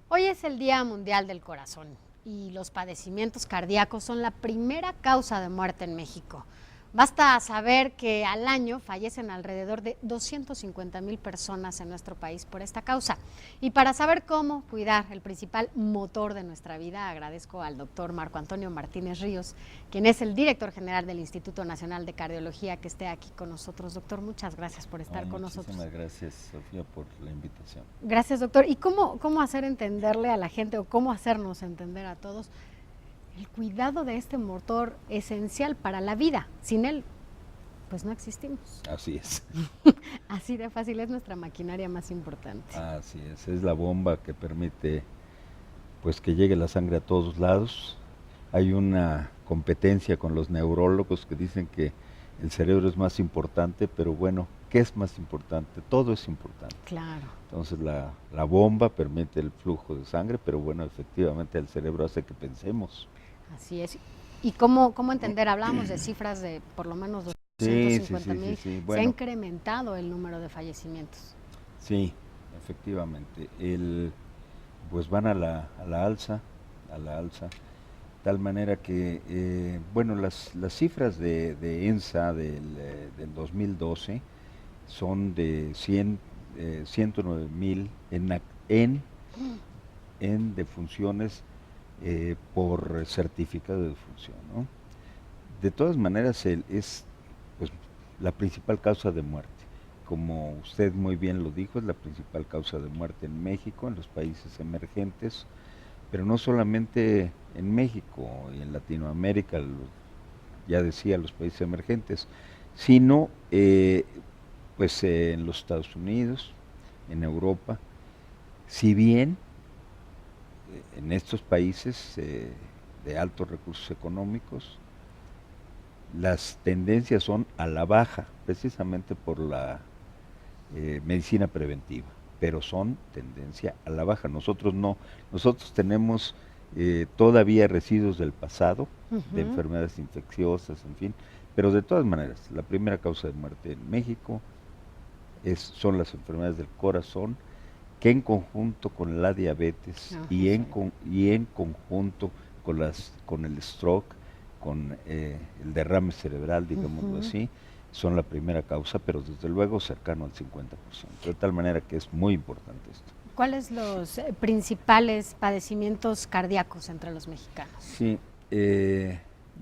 Hoy es el Día Mundial del Corazón y los padecimientos cardíacos son la primera causa de muerte en México. Basta saber que al año fallecen alrededor de 250,000 personas en nuestro país por esta causa. Y para saber cómo cuidar el principal motor de nuestra vida, agradezco al doctor Marco Antonio Martínez Ríos, quien es el director general del Instituto Nacional de Cardiología, que esté aquí con nosotros. Doctor, muchas gracias por estar con nosotros. Muchísimas gracias, Sofía, por la invitación. Gracias, doctor. ¿Y cómo hacer entenderle a la gente o cómo hacernos entender a todos el cuidado de este motor esencial para la vida? Sin él, pues no existimos. Así es. Así de fácil, es nuestra maquinaria más importante. Así es la bomba que permite pues que llegue la sangre a todos lados. Hay una competencia con los neurólogos que dicen que el cerebro es más importante, pero bueno, ¿qué es más importante? Todo es importante. Claro. Entonces la bomba permite el flujo de sangre, pero bueno, efectivamente el cerebro hace que pensemos. Así es. ¿Y cómo entender? Hablábamos de cifras de por lo menos 250,000. Sí. Bueno, se ha incrementado el número de fallecimientos. Sí, efectivamente. Pues van a la alza, tal manera que, bueno, las cifras de ENSA del 2012 son de 109,000 en defunciones por certificado de defunción, ¿no? De todas maneras, es pues, la principal causa de muerte. Como usted muy bien lo dijo, es la principal causa de muerte en México, en los países emergentes, pero no solamente en México y en Latinoamérica, ya decía, los países emergentes, sino pues en los Estados Unidos, en Europa. Si bien en estos países de altos recursos económicos, las tendencias son a la baja, precisamente por la medicina preventiva, pero son tendencia a la baja. Nosotros no, nosotros tenemos todavía residuos del pasado, de enfermedades infecciosas, en fin, pero de todas maneras, la primera causa de muerte en México son las enfermedades del corazón, que en conjunto con la diabetes y en conjunto con el stroke, con el derrame cerebral, digámoslo así, son la primera causa, pero desde luego cercano al 50%, de tal manera que es muy importante esto. ¿Cuáles los principales padecimientos cardíacos entre los mexicanos? Sí,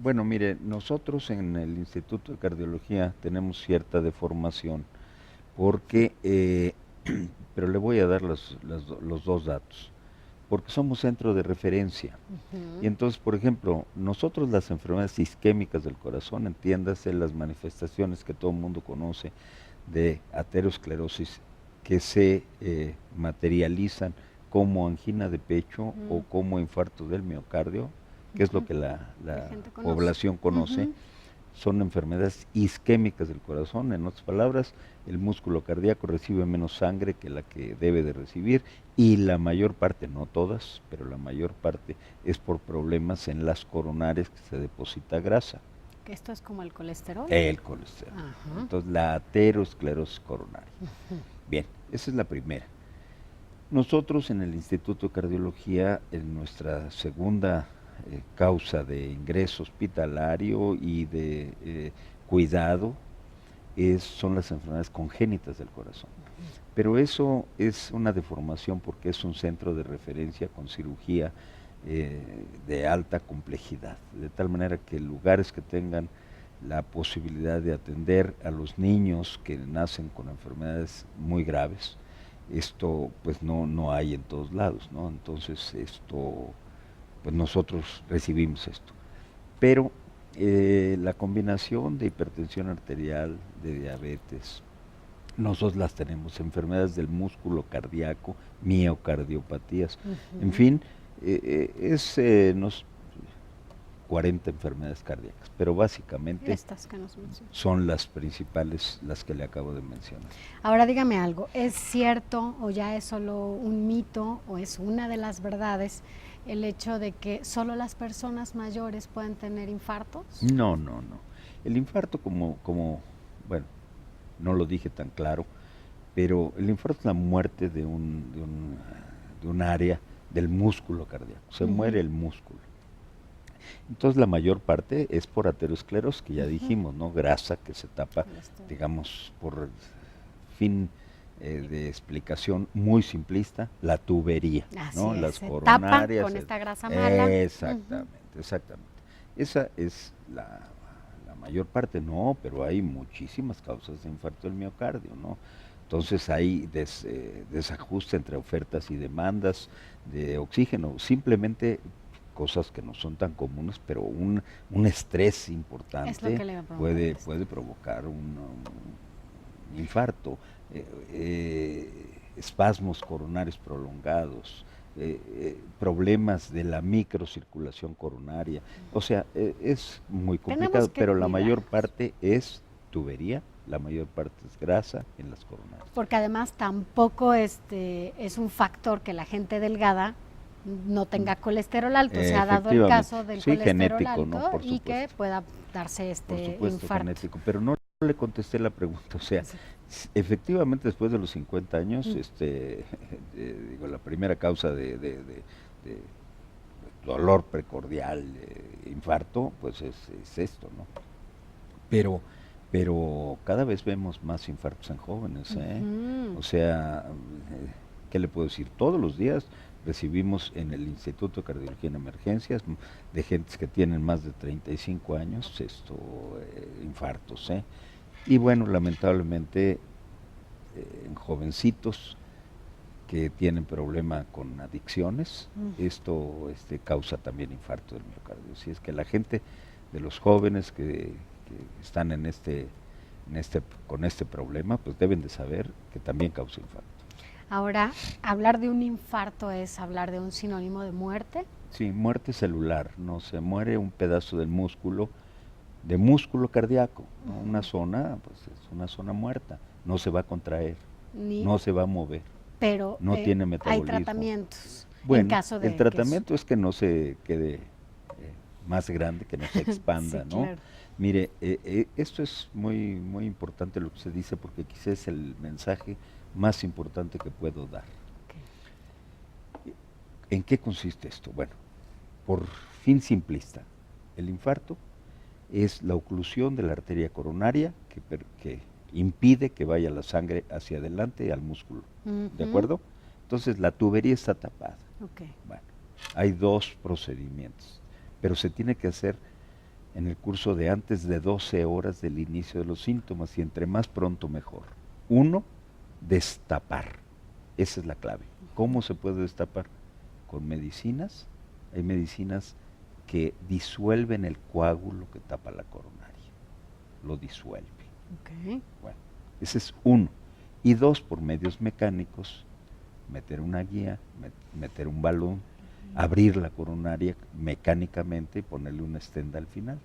bueno, mire, nosotros en el Instituto de Cardiología tenemos cierta deformación, porque, pero le voy a dar los dos datos, porque somos centro de referencia. Y entonces, por ejemplo, nosotros las enfermedades isquémicas del corazón, entiéndase las manifestaciones que todo el mundo conoce de aterosclerosis, que se materializan como angina de pecho o como infarto del miocardio, que es lo que la población conoce, son enfermedades isquémicas del corazón. En otras palabras, el músculo cardíaco recibe menos sangre que la que debe de recibir, y la mayor parte, no todas, pero la mayor parte es por problemas en las coronarias, que se deposita grasa. ¿Esto es como el colesterol? El colesterol. Entonces, la aterosclerosis coronaria. Bien, esa es la primera. Nosotros en el Instituto de Cardiología, en nuestra segunda causa de ingreso hospitalario y de cuidado, son las enfermedades congénitas del corazón. Pero eso es una deformación porque es un centro de referencia con cirugía de alta complejidad, de tal manera que lugares que tengan la posibilidad de atender a los niños que nacen con enfermedades muy graves, esto pues no hay en todos lados, ¿no? Entonces pues nosotros recibimos esto. Pero la combinación de hipertensión arterial, de diabetes, nosotros las tenemos, enfermedades del músculo cardíaco, miocardiopatías, en fin, nos 40 enfermedades cardíacas, pero básicamente estas que nos son las principales, las que le acabo de mencionar. Ahora dígame algo, ¿es cierto o ya es solo un mito o es una de las verdades el hecho de que solo las personas mayores pueden tener infartos? No. El infarto como bueno, no lo dije tan claro, pero el infarto es la muerte de un área del músculo cardíaco, se muere el músculo. Entonces la mayor parte es por aterosclerosis, que ya dijimos, ¿no? Grasa que se tapa, digamos, por fin de explicación muy simplista, la tubería, Así ¿no? es, Las se coronarias. tapa con esta grasa mala. Exactamente, exactamente. Esa es la mayor parte, no, pero hay muchísimas causas de infarto del miocardio, ¿no? Entonces hay desajuste entre ofertas y demandas de oxígeno, simplemente cosas que no son tan comunes, pero un estrés importante Es lo que le iba a preguntar. puede provocar un infarto, espasmos coronarios prolongados, problemas de la microcirculación coronaria. O sea, es muy complicado, pero la mayor parte es tubería, la mayor parte es grasa en las coronarias. Porque además tampoco es un factor que la gente delgada no tenga colesterol alto. Se ha dado el caso del colesterol genético, alto, ¿no? y que pueda darse por supuesto, infarto. Genético, pero no le contesté la pregunta, o sea, efectivamente después de los 50 años, digo, la primera causa de dolor precordial, infarto, pues es esto, ¿no? Pero cada vez vemos más infartos en jóvenes, ¿eh? O sea, ¿qué le puedo decir? Todos los días recibimos en el Instituto de Cardiología en Emergencias de gentes que tienen más de 35 años infartos, ¿eh? Y bueno, lamentablemente en jovencitos que tienen problema con adicciones, esto causa también infarto del miocardio. Si es que la gente de los jóvenes que están con este problema, pues deben de saber que también causa infarto. Ahora, ¿hablar de un infarto es hablar de un sinónimo de muerte? Sí, muerte celular, no se muere un pedazo del músculo, de músculo cardíaco, ¿no? Una zona, pues es una zona muerta, no se va a contraer, no se va a mover, pero no tiene metabolismo. Hay tratamientos. Bueno, en caso de el tratamiento es que no se quede más grande, que no se expanda, sí, ¿no? Claro. Mire, esto es muy, muy importante lo que se dice, porque quizás es el mensaje más importante que puedo dar. Okay. ¿En qué consiste esto? Bueno, por fin simplista, el infarto es la oclusión de la arteria coronaria que impide que vaya la sangre hacia adelante al músculo, ¿de acuerdo? Entonces la tubería está tapada. Okay. Bueno, hay dos procedimientos, pero se tiene que hacer en el curso de antes de 12 horas del inicio de los síntomas, y entre más pronto mejor. Uno, destapar. Esa es la clave. ¿Cómo se puede destapar? Con medicinas. Hay medicinas que disuelven el coágulo que tapa la coronaria. Lo disuelve. Okay. Bueno, ese es uno. Y dos, por medios mecánicos, meter una guía, meter un balón, abrir la coronaria mecánicamente y ponerle una estenda al final.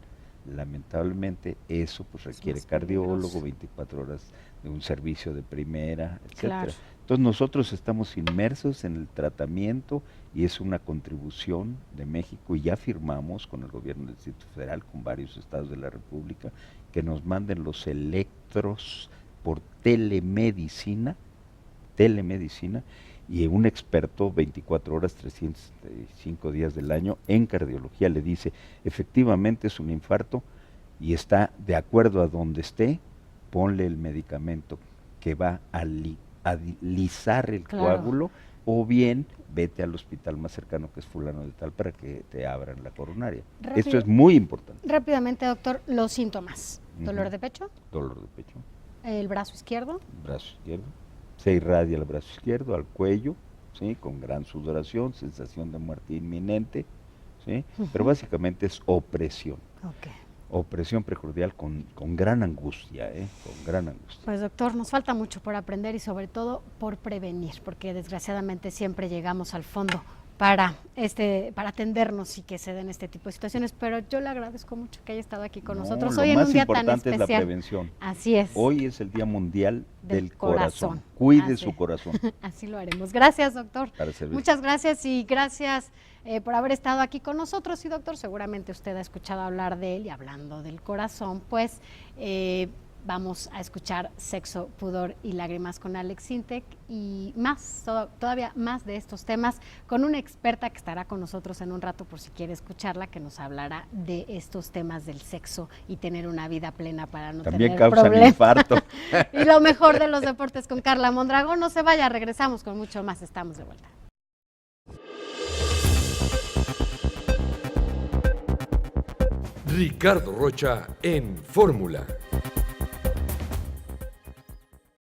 Lamentablemente eso pues requiere cardiólogo, 24 horas de un servicio de primera, etcétera. Claro. Entonces nosotros estamos inmersos en el tratamiento y es una contribución de México, y ya firmamos con el gobierno del Distrito Federal, con varios estados de la República, que nos manden los electros por telemedicina, y un experto 24 horas, 365 días del año en cardiología le dice, efectivamente es un infarto y está de acuerdo a donde esté, ponle el medicamento que va a alisar el coágulo, o bien vete al hospital más cercano, que es fulano de tal, para que te abran la coronaria. Esto es muy importante. Rápidamente, doctor, los síntomas. ¿Dolor de pecho? Dolor de pecho. ¿El brazo izquierdo? Brazo izquierdo. Se irradia el brazo izquierdo al cuello, ¿sí? Con gran sudoración, sensación de muerte inminente, ¿sí? Pero básicamente es opresión. Okay. Opresión precordial con gran angustia, con gran angustia. Pues doctor, nos falta mucho por aprender y sobre todo por prevenir, porque desgraciadamente siempre llegamos al fondo para atendernos y que se den este tipo de situaciones, pero yo le agradezco mucho que haya estado aquí con nosotros hoy en un día tan especial. Lo más importante es la prevención. Así es. Hoy es el Día Mundial del Corazón. Cuide su corazón. Así lo haremos. Gracias, doctor. Para servir. Muchas gracias, y gracias por haber estado aquí con nosotros. Y doctor, seguramente usted ha escuchado hablar de él, y hablando del corazón, pues Vamos a escuchar Sexo, Pudor y Lágrimas con Alex Sintek y más, todavía más de estos temas con una experta que estará con nosotros en un rato por si quiere escucharla, que nos hablará de estos temas del sexo y tener una vida plena para no También tener causan problemas. infarto. Y lo mejor de los deportes con Carla Mondragón. No se vaya, regresamos con mucho más. Estamos de vuelta. Ricardo Rocha en Fórmula.